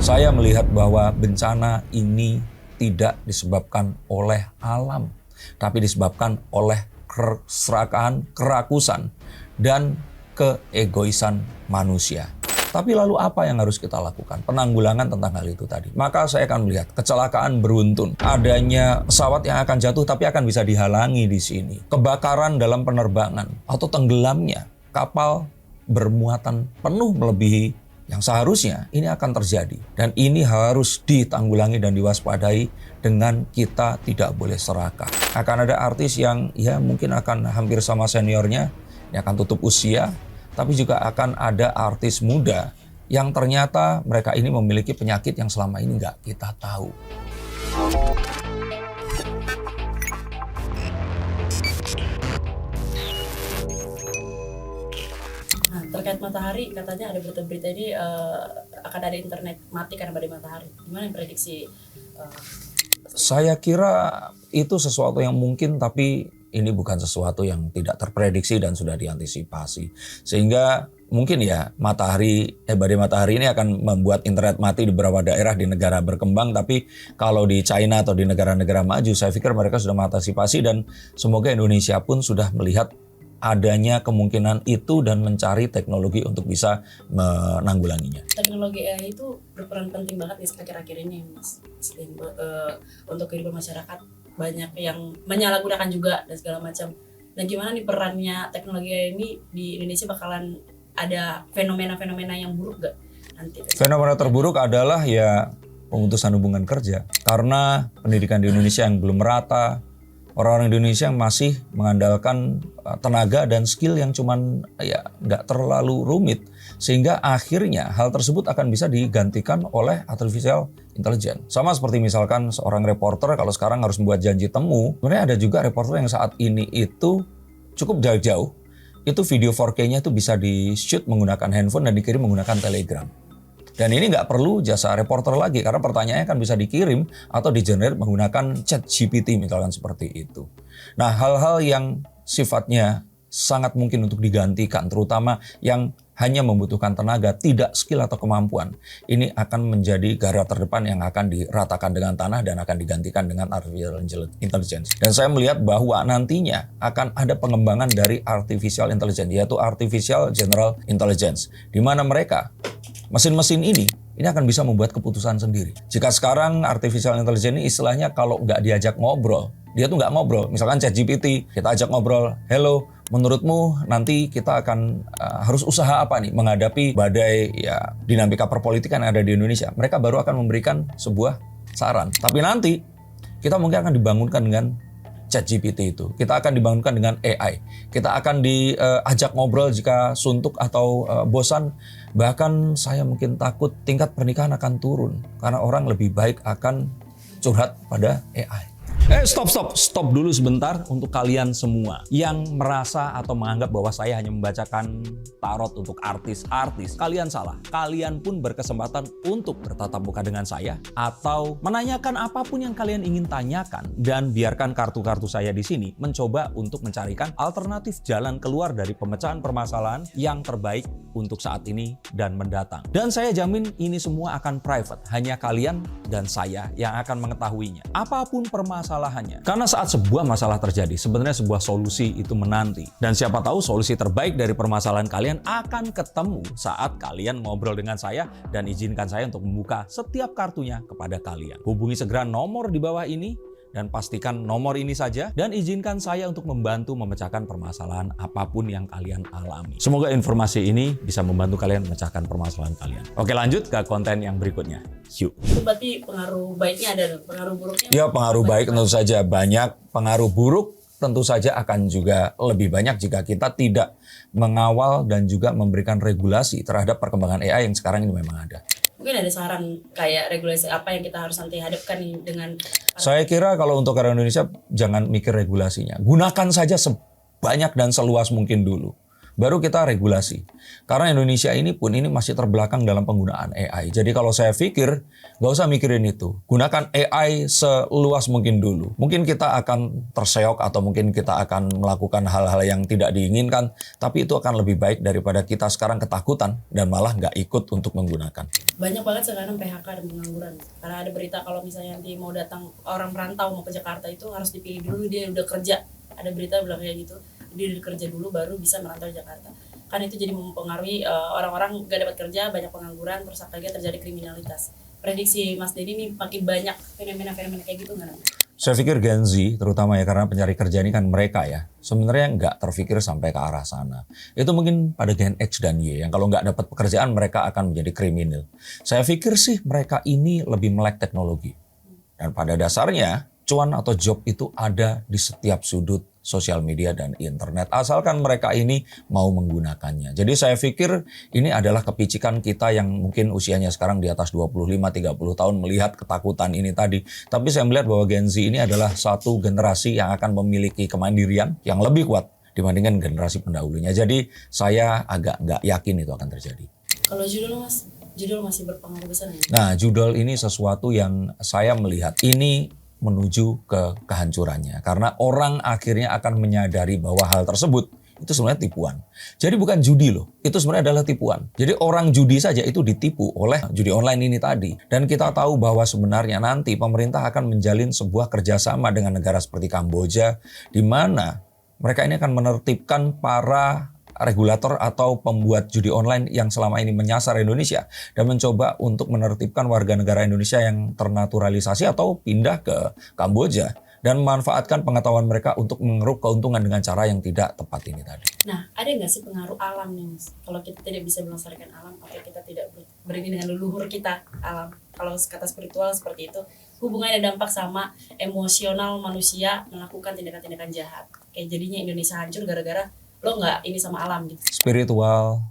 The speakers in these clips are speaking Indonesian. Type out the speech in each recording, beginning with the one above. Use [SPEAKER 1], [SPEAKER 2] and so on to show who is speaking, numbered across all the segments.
[SPEAKER 1] Saya melihat bahwa bencana ini tidak disebabkan oleh alam, tapi disebabkan oleh keserakahan, kerakusan, dan keegoisan manusia. Tapi lalu apa yang harus kita lakukan? Penanggulangan tentang hal itu tadi. Maka saya akan melihat kecelakaan beruntun. Adanya pesawat yang akan jatuh tapi akan bisa dihalangi di sini. Kebakaran dalam penerbangan atau tenggelamnya kapal bermuatan penuh melebihi yang seharusnya ini akan terjadi. Dan ini harus ditanggulangi dan diwaspadai dengan kita tidak boleh serakah. Akan ada artis yang ya mungkin akan hampir sama seniornya, yang akan tutup usia, tapi juga akan ada artis muda yang ternyata mereka ini memiliki penyakit yang selama ini nggak kita tahu.
[SPEAKER 2] Nah, terkait matahari, katanya ada berita-berita ini akan ada internet mati karena badai matahari. Gimana prediksi?
[SPEAKER 1] Saya kira itu sesuatu yang mungkin, tapi ini bukan sesuatu yang tidak terprediksi dan sudah diantisipasi. Sehingga mungkin ya badai matahari ini akan membuat internet mati di beberapa daerah di negara berkembang. Tapi kalau di China atau di negara-negara maju, saya pikir mereka sudah mengantisipasi dan semoga Indonesia pun sudah melihat adanya kemungkinan itu dan mencari teknologi untuk bisa menanggulanginya.
[SPEAKER 2] Teknologi AI itu berperan penting banget nih akhir-akhir ini, Mas. Untuk kehidupan masyarakat banyak yang menyalahgunakan juga dan segala macam. Dan gimana nih perannya teknologi AI ini di Indonesia, bakalan ada fenomena-fenomena yang buruk gak nanti?
[SPEAKER 1] Fenomena terburuk adalah ya pemutusan hubungan kerja. Karena pendidikan di Indonesia yang belum merata, orang-orang Indonesia yang masih mengandalkan tenaga dan skill yang cuman ya nggak terlalu rumit. Sehingga akhirnya hal tersebut akan bisa digantikan oleh artificial intelligence. Sama seperti misalkan seorang reporter kalau sekarang harus membuat janji temu, sebenarnya ada juga reporter yang saat ini itu cukup jauh-jauh. Itu video 4K-nya itu bisa di-shoot menggunakan handphone dan dikirim menggunakan Telegram. Dan ini nggak perlu jasa reporter lagi karena pertanyaannya kan bisa dikirim atau di-generate menggunakan ChatGPT misalkan seperti itu. Nah, hal-hal yang sifatnya sangat mungkin untuk digantikan, terutama yang hanya membutuhkan tenaga, tidak skill atau kemampuan, ini akan menjadi garda terdepan yang akan diratakan dengan tanah dan akan digantikan dengan artificial intelligence. Dan saya melihat bahwa nantinya akan ada pengembangan dari artificial intelligence, yaitu artificial general intelligence, di mana mesin-mesin ini akan bisa membuat keputusan sendiri. Jika sekarang artificial intelligence ini istilahnya kalau nggak diajak ngobrol, dia tuh nggak ngobrol. Misalkan ChatGPT, kita ajak ngobrol, hello, menurutmu nanti kita akan harus usaha apa nih menghadapi badai ya dinamika perpolitikan yang ada di Indonesia. Mereka baru akan memberikan sebuah saran. Tapi nanti kita mungkin akan dibangunkan dengan ChatGPT itu. Kita akan dibangunkan dengan AI. Kita akan diajak ngobrol jika suntuk atau bosan. Bahkan saya mungkin takut tingkat pernikahan akan turun. Karena orang lebih baik akan curhat pada AI. Stop dulu sebentar untuk kalian semua yang merasa atau menganggap bahwa saya hanya membacakan tarot untuk artis-artis. Kalian salah. Kalian pun berkesempatan untuk bertatap muka dengan saya atau menanyakan apapun yang kalian ingin tanyakan, dan biarkan kartu-kartu saya di sini mencoba untuk mencarikan alternatif jalan keluar dari pemecahan permasalahan yang terbaik untuk saat ini dan mendatang. Dan saya jamin ini semua akan private. Hanya kalian dan saya yang akan mengetahuinya. Apapun permasalahannya. Karena saat sebuah masalah terjadi, sebenarnya sebuah solusi itu menanti. Dan siapa tahu solusi terbaik dari permasalahan kalian akan ketemu saat kalian ngobrol dengan saya dan izinkan saya untuk membuka setiap kartunya kepada kalian. Hubungi segera nomor di bawah ini dan pastikan nomor ini saja dan izinkan saya untuk membantu memecahkan permasalahan apapun yang kalian alami. Semoga informasi ini bisa membantu kalian memecahkan permasalahan kalian. Oke, lanjut ke konten yang berikutnya. Yuk.
[SPEAKER 2] Itu berarti pengaruh baiknya ada, pengaruh buruknya?
[SPEAKER 1] Ya, pengaruh baik tentu saja banyak, pengaruh buruk tentu saja akan juga lebih banyak jika kita tidak mengawal dan juga memberikan regulasi terhadap perkembangan AI yang sekarang ini memang ada.
[SPEAKER 2] Mungkin ada saran kayak regulasi apa yang kita harus nanti hadapkan nih dengan...
[SPEAKER 1] Saya kira kalau untuk orang Indonesia jangan mikir regulasinya. Gunakan saja sebanyak dan seluas mungkin dulu. baru kita regulasi. Karena Indonesia ini pun ini masih terbelakang dalam penggunaan AI. Jadi kalau saya pikir, nggak usah mikirin itu. Gunakan AI seluas mungkin dulu. Mungkin kita akan terseok atau mungkin kita akan melakukan hal-hal yang tidak diinginkan, tapi itu akan lebih baik daripada kita sekarang ketakutan dan malah nggak ikut untuk menggunakan.
[SPEAKER 2] Banyak banget sekarang PHK dan pengangguran. Karena ada berita kalau misalnya nanti mau datang orang merantau mau ke Jakarta itu harus dipilih dulu dia udah kerja. Ada berita bilang kayak gitu. Dia udah kerja dulu baru bisa merantau di Jakarta. Kan itu jadi mempengaruhi orang-orang gak dapat kerja, banyak pengangguran, terus akhirnya terjadi kriminalitas. Prediksi Mas Denny ini makin banyak fenomena-fenomena kayak gitu nggak?
[SPEAKER 1] Saya pikir Gen Z, terutama ya karena pencari kerja ini kan mereka ya, sebenarnya nggak terpikir sampai ke arah sana. Itu mungkin pada Gen X dan Y, yang kalau nggak dapat pekerjaan mereka akan menjadi kriminal. Saya pikir sih mereka ini lebih melek teknologi. Dan pada dasarnya, cuan atau job itu ada di setiap sudut sosial media dan internet, asalkan mereka ini mau menggunakannya. Jadi saya pikir ini adalah kepicikan kita yang mungkin usianya sekarang di atas 25-30 tahun melihat ketakutan ini tadi. Tapi saya melihat bahwa Gen Z ini adalah satu generasi yang akan memiliki kemandirian yang lebih kuat dibandingkan generasi pendahulunya. Jadi saya agak nggak yakin itu akan terjadi.
[SPEAKER 2] Kalau judul Mas, judul masih berpengaruh besar nggak?
[SPEAKER 1] Nah, judul ini sesuatu yang saya melihat ini menuju ke kehancurannya. Karena orang akhirnya akan menyadari bahwa hal tersebut itu sebenarnya tipuan. Jadi bukan judi loh, itu sebenarnya adalah tipuan. Jadi orang judi saja itu ditipu oleh judi online ini tadi. Dan kita tahu bahwa sebenarnya nanti pemerintah akan menjalin sebuah kerjasama dengan negara seperti Kamboja, di mana mereka ini akan menertibkan para regulator atau pembuat judi online yang selama ini menyasar Indonesia dan mencoba untuk menertibkan warga negara Indonesia yang ternaturalisasi atau pindah ke Kamboja dan memanfaatkan pengetahuan mereka untuk mengeruk keuntungan dengan cara yang tidak tepat ini tadi.
[SPEAKER 2] Nah, ada nggak sih pengaruh alam nih Mas? Kalau kita tidak bisa melestarikan alam atau kita tidak berini dengan leluhur kita alam. Kalau kata spiritual seperti itu, hubungannya dampak sama emosional manusia melakukan tindakan-tindakan jahat. Kayak jadinya Indonesia hancur gara-gara lo nggak ini sama alam gitu.
[SPEAKER 1] Spiritual,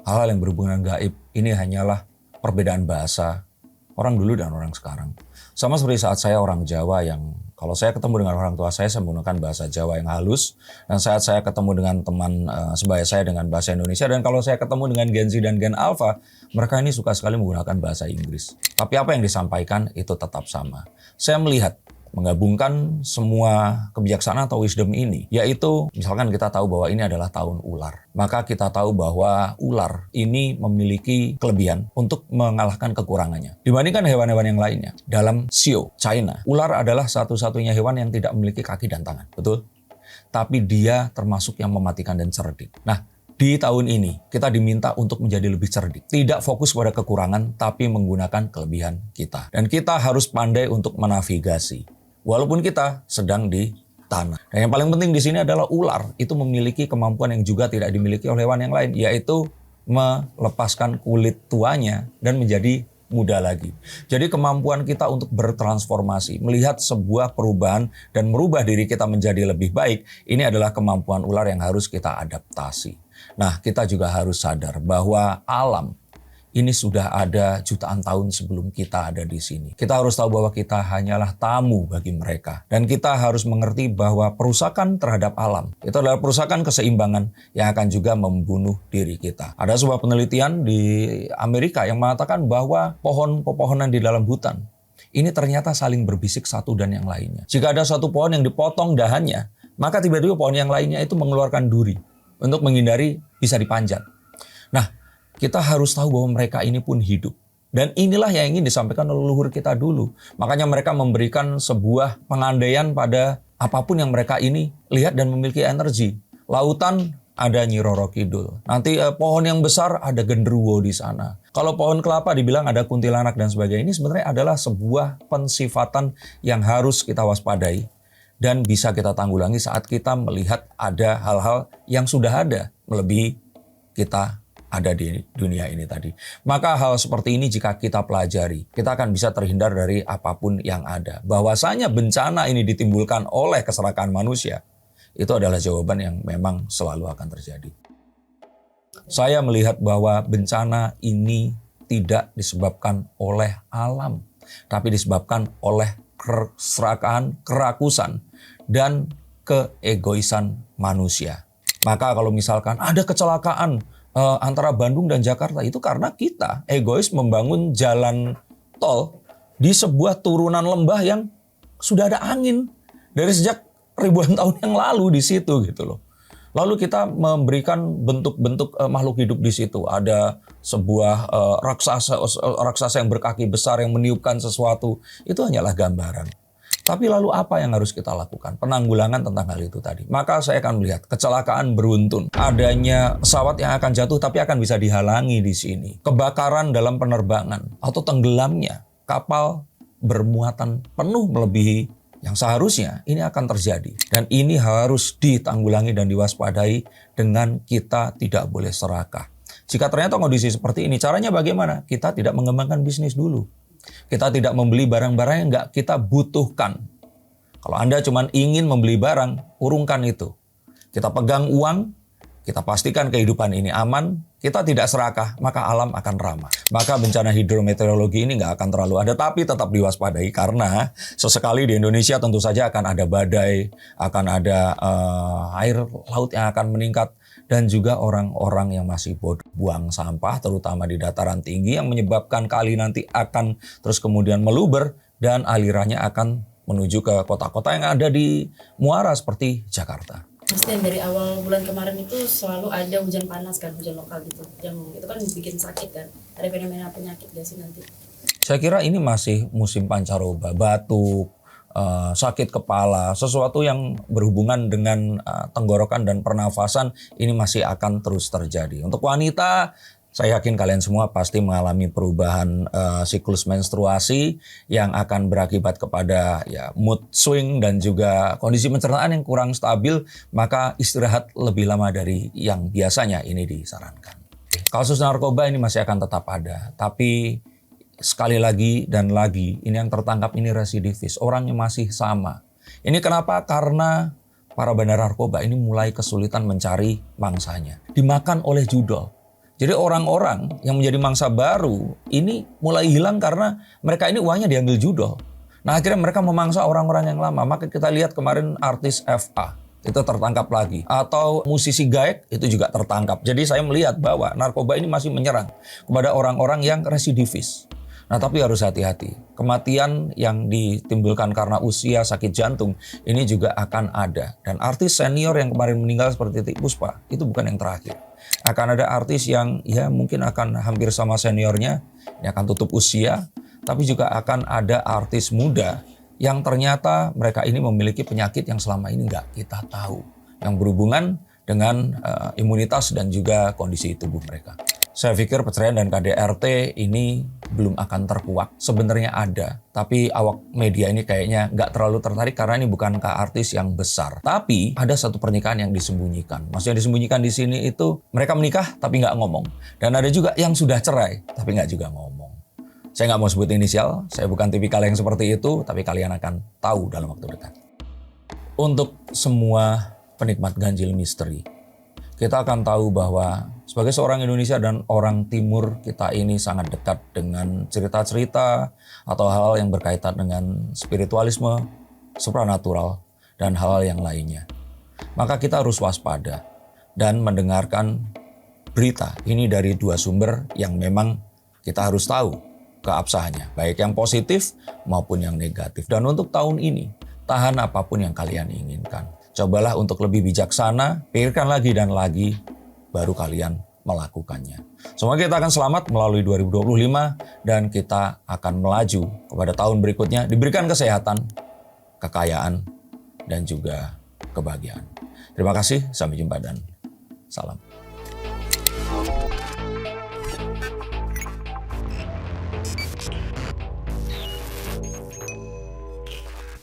[SPEAKER 1] hal-hal yang berhubungan gaib, ini hanyalah perbedaan bahasa orang dulu dan orang sekarang. Sama seperti saat saya orang Jawa yang kalau saya ketemu dengan orang tua saya menggunakan bahasa Jawa yang halus. Dan saat saya ketemu dengan teman sebaya saya dengan bahasa Indonesia. Dan kalau saya ketemu dengan Gen Z dan Gen Alpha, mereka ini suka sekali menggunakan bahasa Inggris. Tapi apa yang disampaikan itu tetap sama. Saya melihat menggabungkan semua kebijaksanaan atau wisdom ini, yaitu misalkan kita tahu bahwa ini adalah tahun ular. Maka kita tahu bahwa ular ini memiliki kelebihan untuk mengalahkan kekurangannya dibandingkan hewan-hewan yang lainnya. Dalam Xiao, China, ular adalah satu-satunya hewan yang tidak memiliki kaki dan tangan. Betul? Tapi dia termasuk yang mematikan dan cerdik. Nah, di tahun ini kita diminta untuk menjadi lebih cerdik. Tidak fokus pada kekurangan, tapi menggunakan kelebihan kita. Dan kita harus pandai untuk menavigasi. Walaupun kita sedang di tanah. Dan yang paling penting di sini adalah ular itu memiliki kemampuan yang juga tidak dimiliki oleh hewan yang lain, yaitu melepaskan kulit tuanya dan menjadi muda lagi. Jadi kemampuan kita untuk bertransformasi, melihat sebuah perubahan dan merubah diri kita menjadi lebih baik, ini adalah kemampuan ular yang harus kita adaptasi. Nah, kita juga harus sadar bahwa alam ini sudah ada jutaan tahun sebelum kita ada di sini. Kita harus tahu bahwa kita hanyalah tamu bagi mereka. Dan kita harus mengerti bahwa perusakan terhadap alam itu adalah perusakan keseimbangan yang akan juga membunuh diri kita. Ada sebuah penelitian di Amerika yang mengatakan bahwa pohon-pepohonan di dalam hutan ini ternyata saling berbisik satu dan yang lainnya. Jika ada satu pohon yang dipotong dahannya, maka tiba-tiba pohon yang lainnya itu mengeluarkan duri untuk menghindari bisa dipanjat. Nah, kita harus tahu bahwa mereka ini pun hidup. Dan inilah yang ingin disampaikan oleh leluhur kita dulu. Makanya mereka memberikan sebuah pengandaian pada apapun yang mereka ini lihat dan memiliki energi. Lautan ada Nyi Roro Kidul. Nanti pohon yang besar ada genderuwo di sana. Kalau pohon kelapa dibilang ada kuntilanak dan sebagainya. Ini sebenarnya adalah sebuah pensifatan yang harus kita waspadai. Dan bisa kita tanggulangi saat kita melihat ada hal-hal yang sudah ada melebihi kita ada di dunia ini tadi. Maka hal seperti ini jika kita pelajari, kita akan bisa terhindar dari apapun yang ada. Bahwasanya bencana ini ditimbulkan oleh keserakahan manusia, itu adalah jawaban yang memang selalu akan terjadi. Saya melihat bahwa bencana ini tidak disebabkan oleh alam, tapi disebabkan oleh keserakahan, kerakusan, dan keegoisan manusia. Maka kalau misalkan ada kecelakaan antara Bandung dan Jakarta, itu karena kita egois membangun jalan tol di sebuah turunan lembah yang sudah ada angin dari sejak ribuan tahun yang lalu di situ gitu loh. Lalu kita memberikan bentuk-bentuk makhluk hidup di situ. Ada sebuah raksasa yang berkaki besar yang meniupkan sesuatu. Itu hanyalah gambaran. Tapi lalu apa yang harus kita lakukan? Penanggulangan tentang hal itu tadi. Maka saya akan melihat kecelakaan beruntun. Adanya pesawat yang akan jatuh tapi akan bisa dihalangi di sini. Kebakaran dalam penerbangan atau tenggelamnya kapal bermuatan penuh melebihi yang seharusnya ini akan terjadi. Dan ini harus ditanggulangi dan diwaspadai dengan kita tidak boleh serakah. Jika ternyata kondisi seperti ini, caranya bagaimana? Kita tidak mengembangkan bisnis dulu. Kita tidak membeli barang-barang yang nggak kita butuhkan. Kalau Anda cuma ingin membeli barang, urungkan itu. Kita pegang uang, kita pastikan kehidupan ini aman, kita tidak serakah, maka alam akan ramah. Maka bencana hidrometeorologi ini nggak akan terlalu ada, tapi tetap diwaspadai karena sesekali di Indonesia tentu saja akan ada badai, akan ada air laut yang akan meningkat, dan juga orang-orang yang masih buang sampah, terutama di dataran tinggi yang menyebabkan kali nanti akan terus kemudian meluber dan alirannya akan menuju ke kota-kota yang ada di muara seperti Jakarta.
[SPEAKER 2] Pasti dari awal bulan kemarin itu selalu ada hujan panas kan, hujan lokal gitu. Yang itu kan bikin sakit kan. Ada fenomena penyakit gak sih nanti?
[SPEAKER 1] Saya kira ini masih musim pancaroba, batuk, sakit kepala, sesuatu yang berhubungan dengan tenggorokan dan pernafasan ini masih akan terus terjadi. Untuk wanita, saya yakin kalian semua pasti mengalami perubahan siklus menstruasi yang akan berakibat kepada mood swing dan juga kondisi pencernaan yang kurang stabil, maka istirahat lebih lama dari yang biasanya ini disarankan. Kasus narkoba ini masih akan tetap ada, tapi sekali lagi dan lagi ini yang tertangkap ini residivis, orangnya masih sama. Ini kenapa? Karena para bandar narkoba ini mulai kesulitan mencari mangsanya, dimakan oleh judol. Jadi orang-orang yang menjadi mangsa baru ini mulai hilang karena mereka ini uangnya diambil judol. Nah akhirnya mereka memangsa orang-orang yang lama. Maka kita lihat kemarin artis FA itu tertangkap lagi. Atau musisi Gaek itu juga tertangkap. Jadi saya melihat bahwa narkoba ini masih menyerang kepada orang-orang yang residivis. Nah tapi harus hati-hati. Kematian yang ditimbulkan karena usia, sakit jantung ini juga akan ada. Dan artis senior yang kemarin meninggal seperti Titiek Puspa itu bukan yang terakhir. Akan ada artis yang mungkin akan hampir sama seniornya, ini akan tutup usia. Tapi juga akan ada artis muda yang ternyata mereka ini memiliki penyakit yang selama ini nggak kita tahu. Yang berhubungan dengan imunitas dan juga kondisi tubuh mereka. Saya pikir perceraian dan KDRT ini belum akan terkuak. Sebenarnya ada, tapi awak media ini kayaknya nggak terlalu tertarik karena ini bukan artis yang besar. Tapi ada satu pernikahan yang disembunyikan. Maksudnya disembunyikan di sini itu mereka menikah tapi nggak ngomong. Dan ada juga yang sudah cerai tapi nggak juga ngomong. Saya nggak mau sebut inisial, saya bukan tipikal yang seperti itu, tapi kalian akan tahu dalam waktu dekat. Untuk semua penikmat ganjil misteri, kita akan tahu bahwa sebagai seorang Indonesia dan orang Timur, kita ini sangat dekat dengan cerita-cerita atau hal-hal yang berkaitan dengan spiritualisme, supranatural, dan hal-hal yang lainnya. Maka kita harus waspada dan mendengarkan berita ini dari dua sumber yang memang kita harus tahu keabsahannya, baik yang positif maupun yang negatif. Dan untuk tahun ini, tahan apapun yang kalian inginkan. Cobalah untuk lebih bijaksana, pikirkan lagi dan lagi, baru kalian melakukannya. Semoga kita akan selamat melalui 2025 dan kita akan melaju kepada tahun berikutnya, diberikan kesehatan, kekayaan, dan juga kebahagiaan. Terima kasih, sampai jumpa dan salam.